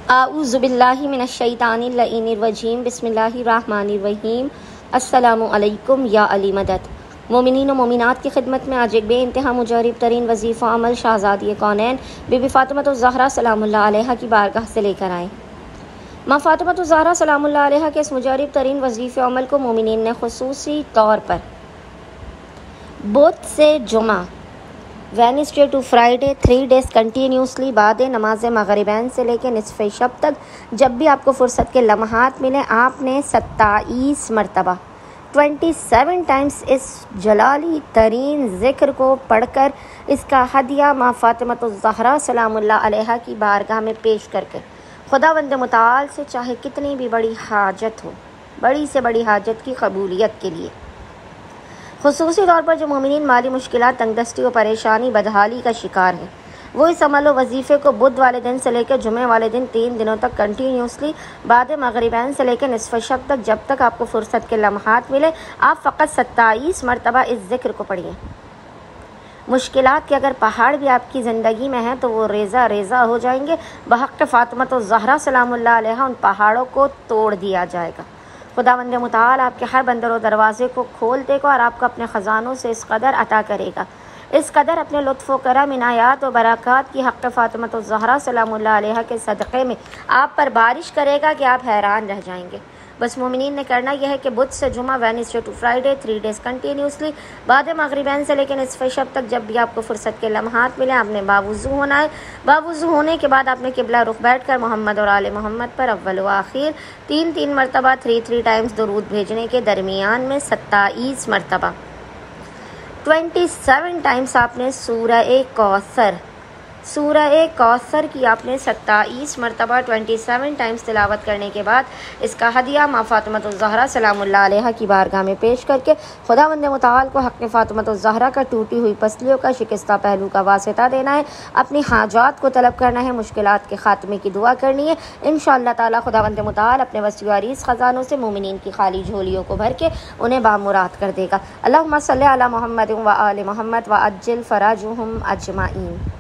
आऊज़ुबिल्लाहि मिनश्शैतानिर्रजीम बिस्मिल्लाहिर्रहमानिर्रहीम। अस्सलामु अलैकुम या अली मदद। मोमिनीन व मोमिनात की खिदमत में आज एक बेइंतहा मुजरिब तरीन वजीफ़ा अमल शहज़ादी कौनैन बीबी फ़ातिमा ज़हरा सलामुल्लाह अलैहा की बारगाह से लेकर आए। माँ फ़ातिमा ज़हरा सलामुल्लाह अलैहा के इस मुजरिब तरीन वजीफ़े अमल को मोमिनीन ने खुसूसी तौर पर बुध से जुमा Wednesday to Friday 3 days continuously बाद नमाज मगरिबैन से लेकर निसफ़े शब तक जब भी आपको फ़ुर्सत के लम्हात मिले आपने 27 मरतबा 27 टाइम्स इस जलाली तरीन ज़िक्र को पढ़कर इसका हदिया माँ फ़ातिमा ज़हरा सलामुल्लाह अलैहा की बारगाह में पेश करके खुदावंद मुताल से चाहे कितनी भी बड़ी हाजत हो, बड़ी से बड़ी हाजत की कबूलियत के लिए खुसूसी तौर पर जो मोमिनीन माली मुश्किलात, तंगदस्ती और परेशानी बदहाली का शिकार हैं, वो इस अमल वजीफ़े को बुध वाले दिन से लेकर जुमे वाले दिन 3 दिनों तक कंटिन्यूसली बाद मगरिबैन से लेकर निसफ़ शब तक जब तक आपको फ़ुर्सत के लम्हात मिले आप फ़कत 27 मरतबा इस ज़िक्र को पढ़िए। मुश्किलात के अगर पहाड़ भी आपकी ज़िंदगी में हैं तो वो रेज़ा रेज़ा हो जाएंगे। बहक़ फ़ातिमा ज़हरा सलामुल्लाह अलैहा उन पहाड़ों को तोड़ दिया जाएगा। खुदावंद मुताल आपके हर बंदर और दरवाज़े को खोल देगा और आपको अपने ख़ज़ानों से इस कदर अता करेगा, इस कदर अपने लुत्फ़ व करम, इनायात व बरक़ात की हक़ फ़ातिमा ज़हरा सलामुल्लाह अलैहा के सदक़े में आप पर बारिश करेगा कि आप हैरान रह जाएंगे। बस मोमिनीन ने करना यह है कि बुध से जुमा Wednesday to Friday 3 days continuously बाद मगरिबैन से लेकर निसफ़े शब तक जब भी आपको फ़ुर्सत के लम्हात मिले आपने बावुज़ू होना है। बावुज़ू होने के बाद आपने किबला रुख बैठ कर मोहम्मद और आले मोहम्मद पर अव्वल व आखिर 3 मरतबा 3 टाइम्स दुरूद भेजने के दरमियान में 27 मरतबा 27 टाइम्स आपने सूरह कौसर की आपने 27 मरतबा 27 टाइम्स तिलावत करने के बाद इसका हदिया माँ फ़ातिमा ज़हरा सलामुल्लाह अलैहा की बारगाह में पेश करके खुदावंद मुताल को हक़ फ़ातिमा ज़हरा का टूटी हुई पसलियों का शिकस्ता पहलू का वास्ता देना है, अपनी हाजात को तलब करना है, मुश्किलात के ख़ात्मे की दुआ करनी है। इंशाअल्लाह ताला खुदावंद मुताल अपने वसी अरीज़ ख़ज़ानों से मोमिनीन की खाली झोलियों को भर के उन्हें बामुराद कर देगा। अल्लाहुम्मा सल्ली अला मुहम्मद व आले मुहम्मद व अज्जिल फ़राजुहुम अजमाइन।